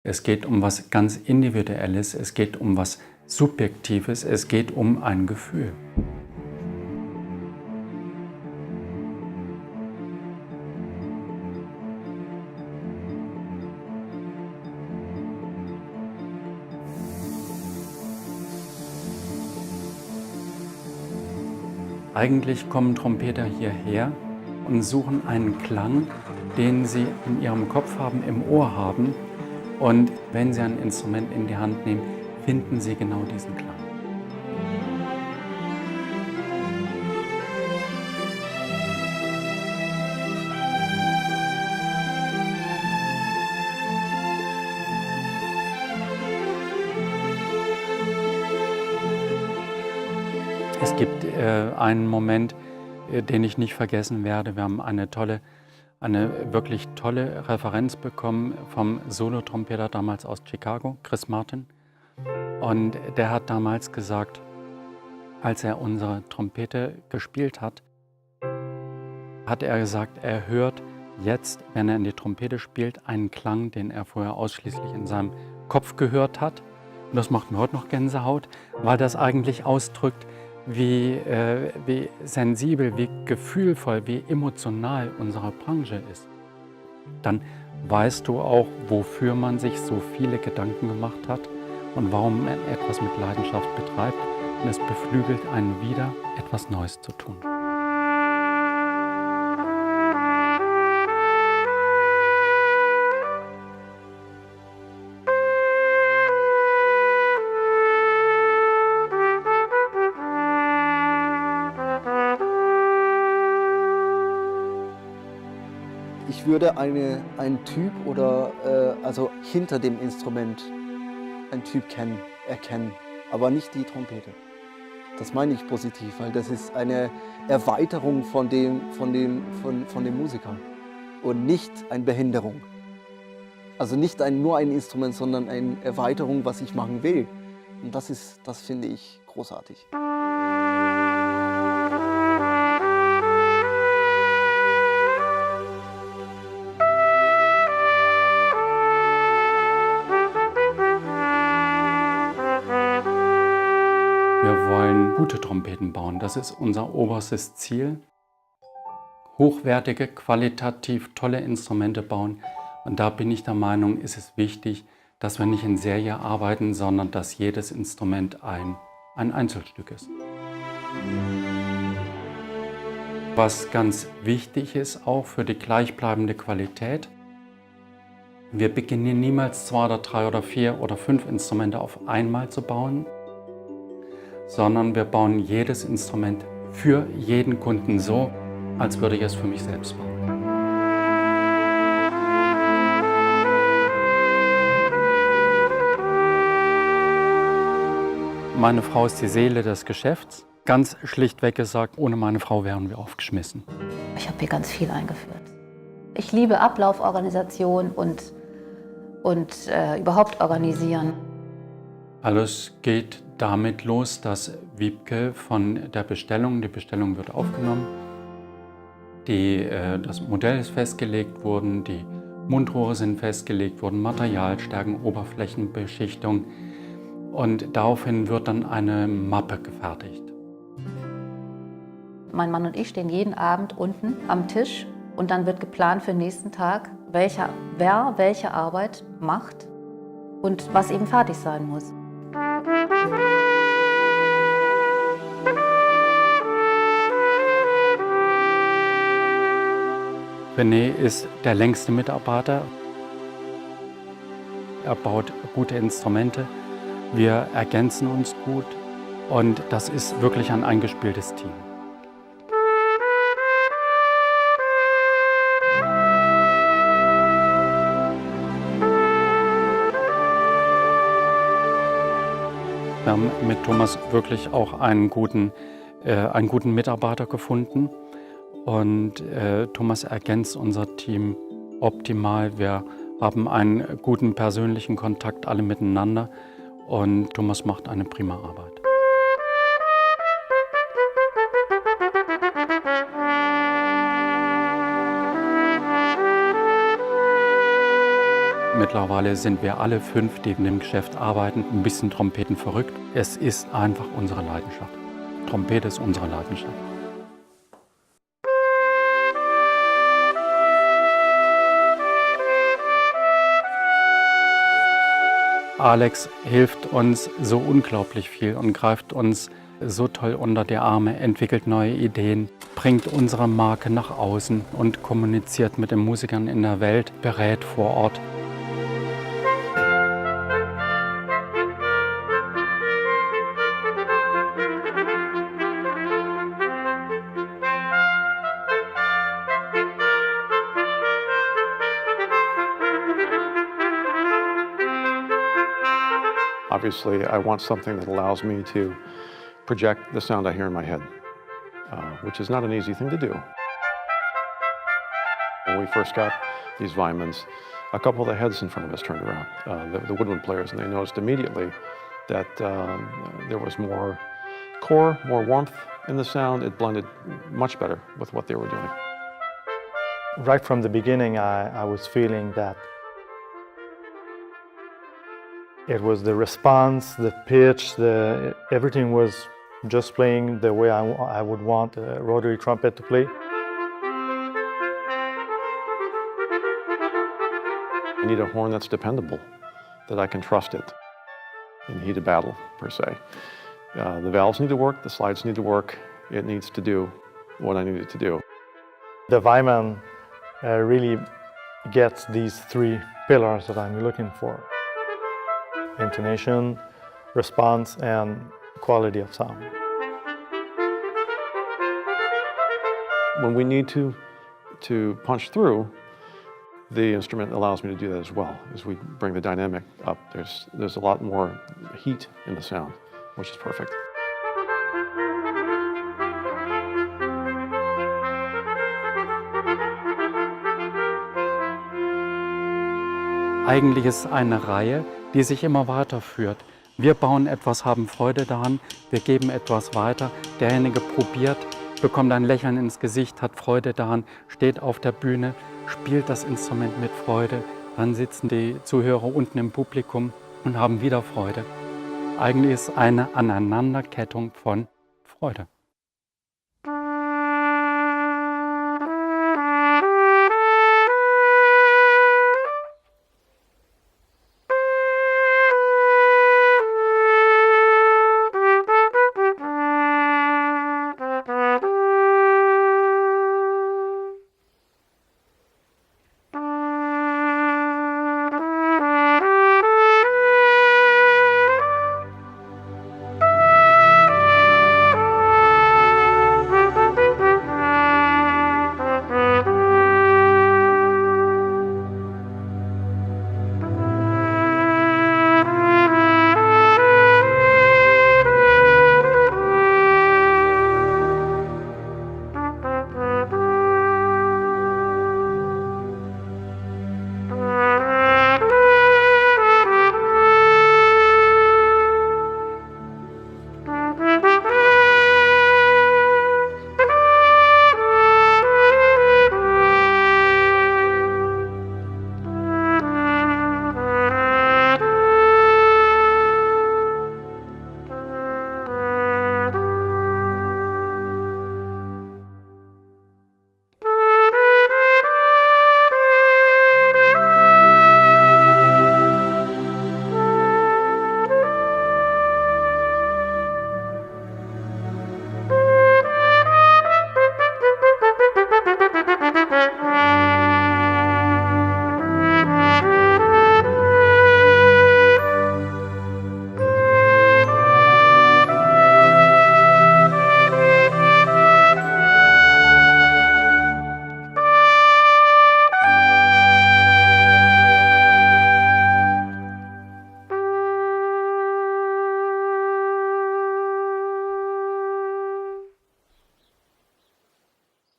Es geht um was ganz Individuelles, es geht um was Subjektives, es geht um ein Gefühl. Eigentlich kommen Trompeter hierher und suchen einen Klang, den sie in ihrem Kopf haben, im Ohr haben. Und wenn sie ein Instrument in die Hand nehmen, finden sie genau diesen Klang. Es gibt einen Moment, den ich nicht vergessen werde. Wir haben eine wirklich tolle Referenz bekommen vom Solotrompeter damals aus Chicago, Chris Martin. Und der hat damals gesagt, als er unsere Trompete gespielt hat, hat er gesagt, er hört jetzt, wenn er in die Trompete spielt, einen Klang, den er vorher ausschließlich in seinem Kopf gehört hat. Und das macht mir heute noch Gänsehaut, weil das eigentlich ausdrückt, wie sensibel, wie gefühlvoll, wie emotional unsere Branche ist. Dann weißt du auch, wofür man sich so viele Gedanken gemacht hat und warum man etwas mit Leidenschaft betreibt. Und es beflügelt einen wieder, etwas Neues zu tun. Ich würde einen Typ oder also hinter dem Instrument einen Typ erkennen, aber nicht die Trompete. Das meine ich positiv, weil das ist eine Erweiterung von dem Musiker und nicht eine Behinderung. Also nicht nur ein Instrument, sondern eine Erweiterung, was ich machen will. Und das finde ich großartig. Wir wollen gute Trompeten bauen, das ist unser oberstes Ziel. Hochwertige, qualitativ tolle Instrumente bauen. Und da bin ich der Meinung, ist es wichtig, dass wir nicht in Serie arbeiten, sondern dass jedes Instrument ein Einzelstück ist. Was ganz wichtig ist, auch für die gleichbleibende Qualität, wir beginnen niemals 2 oder 3 oder 4 oder 5 Instrumente auf einmal zu bauen, sondern wir bauen jedes Instrument für jeden Kunden so, als würde ich es für mich selbst bauen. Meine Frau ist die Seele des Geschäfts. Ganz schlichtweg gesagt, ohne meine Frau wären wir aufgeschmissen. Ich habe hier ganz viel eingeführt. Ich liebe Ablauforganisation und überhaupt organisieren. Alles geht damit los, dass Wiebke von der Bestellung, die Bestellung wird aufgenommen, das Modell ist festgelegt worden, die Mundrohre sind festgelegt worden, Materialstärken, Oberflächenbeschichtung und daraufhin wird dann eine Mappe gefertigt. Mein Mann und ich stehen jeden Abend unten am Tisch und dann wird geplant für den nächsten Tag, wer welche Arbeit macht und was eben fertig sein muss. René ist der längste Mitarbeiter. Er baut gute Instrumente, wir ergänzen uns gut und das ist wirklich ein eingespieltes Team. Wir haben mit Thomas wirklich auch einen guten Mitarbeiter gefunden und Thomas ergänzt unser Team optimal. Wir haben einen guten persönlichen Kontakt alle miteinander und Thomas macht eine prima Arbeit. Mittlerweile sind wir alle 5, die in dem Geschäft arbeiten, ein bisschen Trompeten verrückt. Es ist einfach unsere Leidenschaft. Trompete ist unsere Leidenschaft. Alex hilft uns so unglaublich viel und greift uns so toll unter die Arme, entwickelt neue Ideen, bringt unsere Marke nach außen und kommuniziert mit den Musikern in der Welt, berät vor Ort. Obviously, I want something that allows me to project the sound I hear in my head, which is not an easy thing to do. When we first got these Weimans, a couple of the heads in front of us turned around, the woodwind players, and they noticed immediately that there was more core, more warmth in the sound. It blended much better with what they were doing. Right from the beginning, I was feeling that it was the response, the pitch, everything was just playing the way I would want a rotary trumpet to play. I need a horn that's dependable, that I can trust it in heat of battle, per se. The valves need to work, the slides need to work. It needs to do what I need it to do. The Weiman really gets these 3 pillars that I'm looking for: intonation, response, and quality of sound. When we need to punch through, the instrument allows me to do that as well. As we bring the dynamic up, there's a lot more heat in the sound, which is perfect. Eigentlich ist es eine Reihe, die sich immer weiterführt. Wir bauen etwas, haben Freude daran, wir geben etwas weiter. Derjenige probiert, bekommt ein Lächeln ins Gesicht, hat Freude daran, steht auf der Bühne, spielt das Instrument mit Freude. Dann sitzen die Zuhörer unten im Publikum und haben wieder Freude. Eigentlich ist es eine Aneinanderkettung von Freude.